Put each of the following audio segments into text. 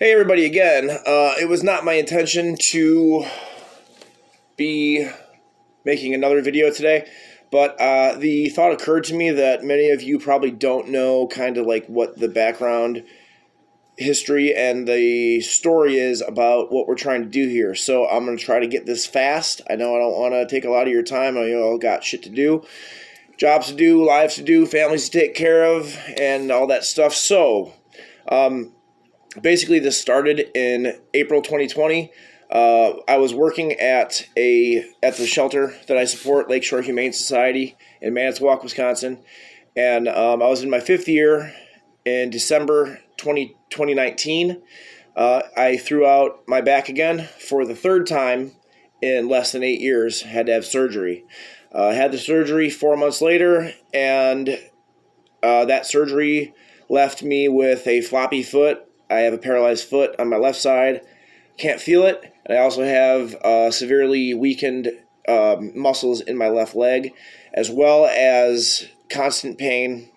Hey everybody again. It was not my intention to be making another video today, but the thought occurred to me that many of you probably don't know kind of like what the background history and the story is about what we're trying to do here. So I'm going to try to get this fast. I know I don't want to take a lot of your time. I know you all got shit to do, jobs to do, lives to do, families to take care of, and all that stuff. So, basically, this started in April 2020. I was working at the shelter that I support, Lakeshore Humane Society in Manitowoc, Wisconsin, and I was in my fifth year. In December 2019, I threw out my back again for the third time in less than 8 years. Had to have surgery. Had the surgery 4 months later, and that surgery left me with a floppy foot. I have a paralyzed foot on my left side. Can't feel it. And I also have severely weakened muscles in my left leg, as well as constant pain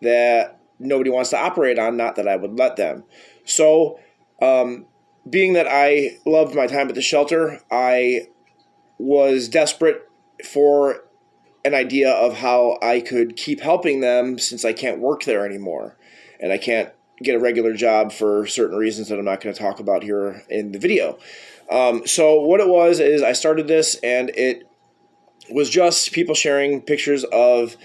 that nobody wants to operate on, not that I would let them. So, being that I loved my time at the shelter, I was desperate for an idea of how I could keep helping them since I can't work there anymore. And I can't get a regular job for certain reasons that I'm not going to talk about here in the video. So what it was is I started this, and it was just people sharing pictures of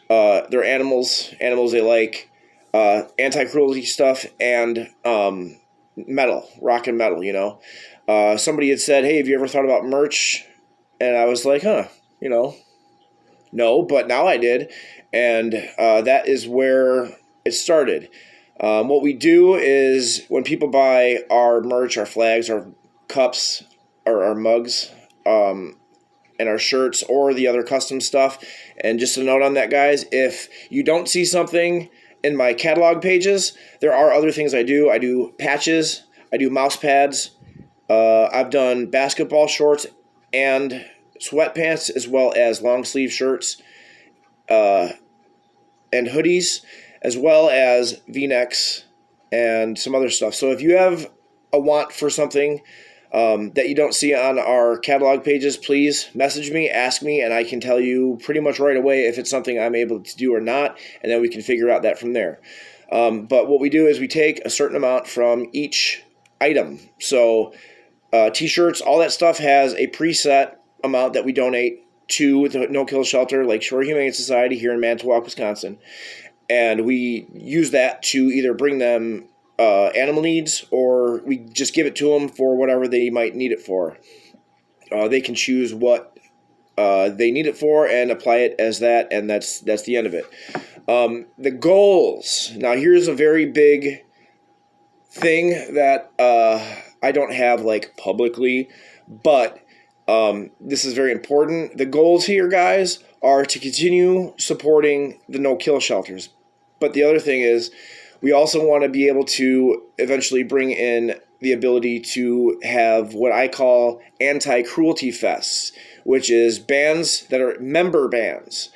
their animals they like, anti-cruelty stuff, and metal, rock and metal, you know. Somebody had said, hey, have you ever thought about merch? And I was like, no, but now I did. And that is where it started. What we do is when people buy our merch, our flags, our cups, or our mugs, and our shirts, or the other custom stuff. And just a note on that, guys, if you don't see something in my catalog pages, there are other things I do. I do patches, I do mouse pads, I've done basketball shorts and sweatpants, as well as long sleeve shirts and hoodies, as well as V-necks and some other stuff. So if you have a want for something that you don't see on our catalog pages, please message me, ask me, and I can tell you pretty much right away if it's something I'm able to do or not, and then we can figure out that from there. But what we do is we take a certain amount from each item. So t-shirts, all that stuff has a preset amount that we donate to the no-kill shelter, Lakeshore Humane Society here in Manitowoc, Wisconsin. And we use that to either bring them animal needs, or we just give it to them for whatever they might need it for. They can choose what they need it for and apply it as that, and that's the end of it. The goals. Now, here's a very big thing that I don't have like publicly, but this is very important. The goals here, guys, are to continue supporting the no-kill shelters. But the other thing is, we also want to be able to eventually bring in the ability to have what I call anti-cruelty fests, which is bands that are member bands.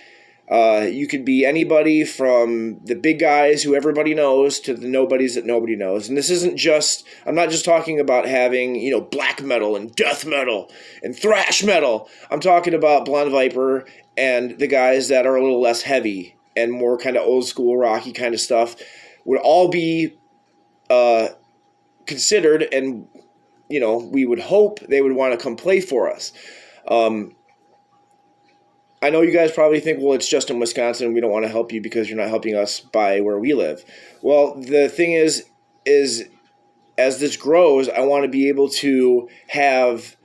You could be anybody from the big guys who everybody knows to the nobodies that nobody knows. And this isn't just, I'm not just talking about having, black metal and death metal and thrash metal. I'm talking about Blonde Viper and the guys that are a little less heavy and more kind of old school rocky kind of stuff would all be considered, and, we would hope they would want to come play for us. I know you guys probably think, well, it's just in Wisconsin, we don't want to help you because you're not helping us by where we live. Well, the thing is as this grows, I want to be able to have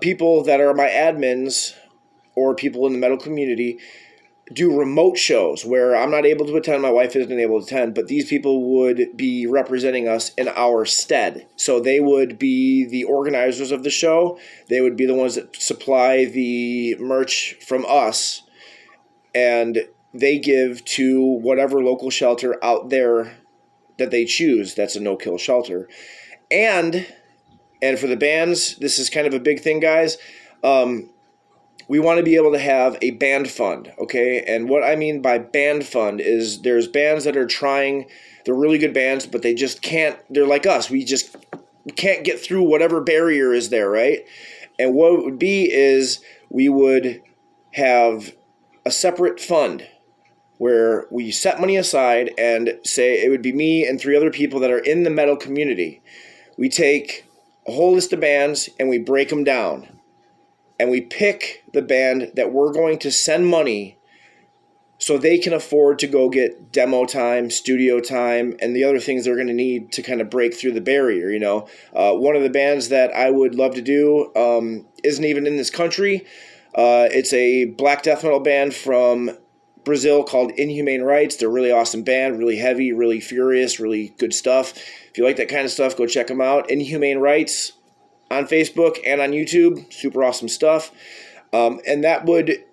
people that are my admins or people in the metal community do remote shows where I'm not able to attend, my wife isn't able to attend, but these people would be representing us in our stead. So they would be the organizers of the show. They would be the ones that supply the merch from us, and they give to whatever local shelter out there that they choose that's a no-kill shelter. And for the bands, this is kind of a big thing, guys. we want to be able to have a band fund, okay? And what I mean by band fund is there's bands that are trying, they're really good bands, but they just can't, they're like us, we just can't get through whatever barrier is there, right? And what it would be is we would have a separate fund where we set money aside and say it would be me and 3 other people that are in the metal community. We take a whole list of bands and we break them down. And we pick the band that we're going to send money so they can afford to go get demo time, studio time, and the other things they're going to need to kind of break through the barrier, you know. One of the bands that I would love to do isn't even in this country. It's a black death metal band from Brazil called Inhumane Rights. They're a really awesome band, really heavy, really furious, really good stuff. If you like that kind of stuff, go check them out. Inhumane Rights on Facebook and on YouTube. Super awesome stuff. And that would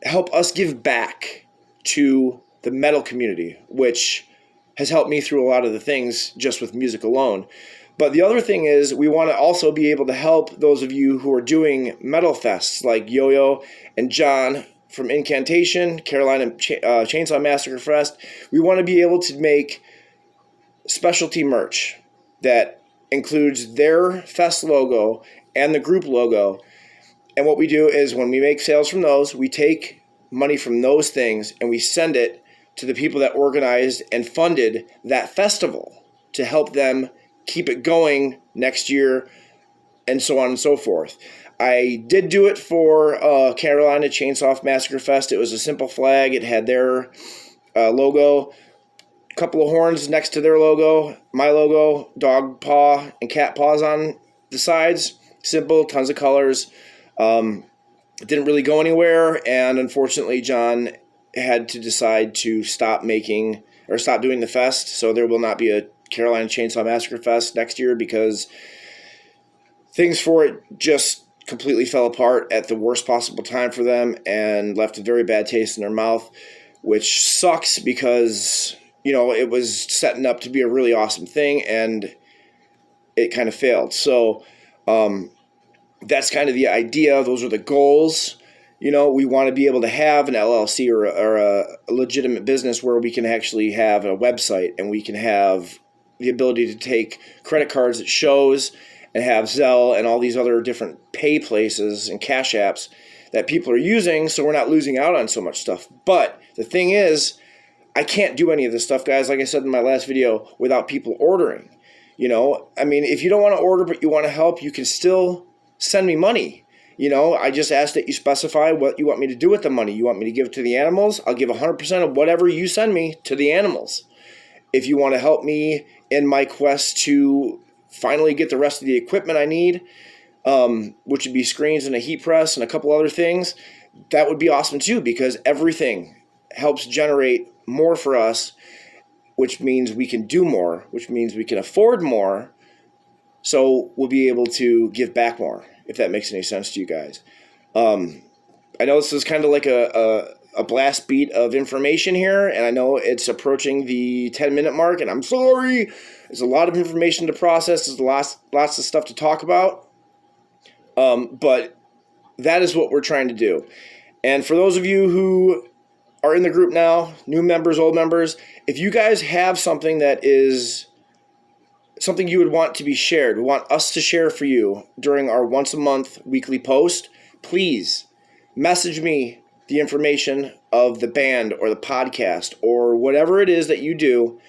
help us give back to the metal community, which has helped me through a lot of the things just with music alone. But the other thing is we want to also be able to help those of you who are doing metal fests like Yo-Yo and John from Incantation, Carolina Chainsaw Massacre Fest. We want to be able to make specialty merch that includes their fest logo and the group logo. And what we do is when we make sales from those, we take money from those things and we send it to the people that organized and funded that festival to help them keep it going next year and so on and so forth. I did do it for Carolina Chainsaw Massacre Fest. It was a simple flag. It had their logo, couple of horns next to their logo, my logo, dog paw and cat paws on the sides. Simple, tons of colors. It didn't really go anywhere, and unfortunately John had to decide to stop doing the fest, so there will not be a Carolina Chainsaw Massacre Fest next year because things for it just completely fell apart at the worst possible time for them and left a very bad taste in their mouth, which sucks because you know, it was setting up to be a really awesome thing, and it kind of failed. So that's kind of the idea. Those are the goals. You know, we want to be able to have an LLC or a legitimate business where we can actually have a website and we can have the ability to take credit cards at shows and have Zelle and all these other different pay places and cash apps that people are using, so we're not losing out on so much stuff. But the thing is, I can't do any of this stuff, guys, like I said in my last video, without people ordering. You know, I mean, if you don't want to order but you want to help, you can still send me money. You know, I just ask that you specify what you want me to do with the money. You want me to give it to the animals? I'll give 100% of whatever you send me to the animals. If you want to help me in my quest to finally get the rest of the equipment I need, which would be screens and a heat press and a couple other things, that would be awesome too, because everything helps generate more for us, which means we can do more, which means we can afford more, so we'll be able to give back more, if that makes any sense to you guys. I know this is kind of like a blast beat of information here, and I know it's approaching the 10-minute mark, and I'm sorry. There's a lot of information to process. There's lots of stuff to talk about, but that is what we're trying to do. And for those of you who are in the group now, new members, old members, if you guys have something that is something you would want to be shared, want us to share for you during our once a month weekly post, please message me the information of the band or the podcast or whatever it is that you do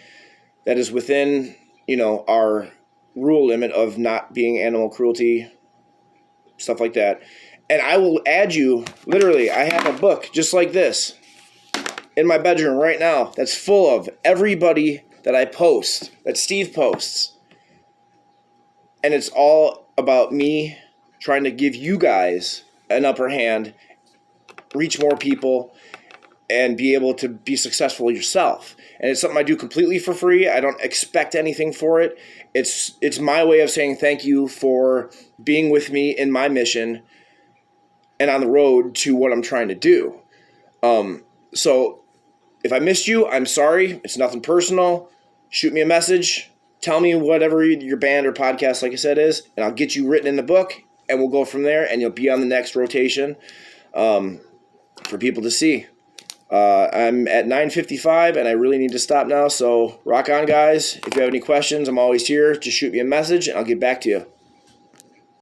that is within, you know, our rule limit of not being animal cruelty, stuff like that. And I will add you, literally, I have a book just like this in my bedroom right now that's full of everybody that I post, that Steve posts. And it's all about me trying to give you guys an upper hand, reach more people, and be able to be successful yourself. And it's something I do completely for free. I don't expect anything for it. It's my way of saying thank you for being with me in my mission and on the road to what I'm trying to do. So if I missed you, I'm sorry. It's nothing personal. Shoot me a message. Tell me whatever your band or podcast, like I said, is, and I'll get you written in the book, and we'll go from there, and you'll be on the next rotation for people to see. I'm at 9:55, and I really need to stop now, so rock on, guys. If you have any questions, I'm always here. Just shoot me a message, and I'll get back to you.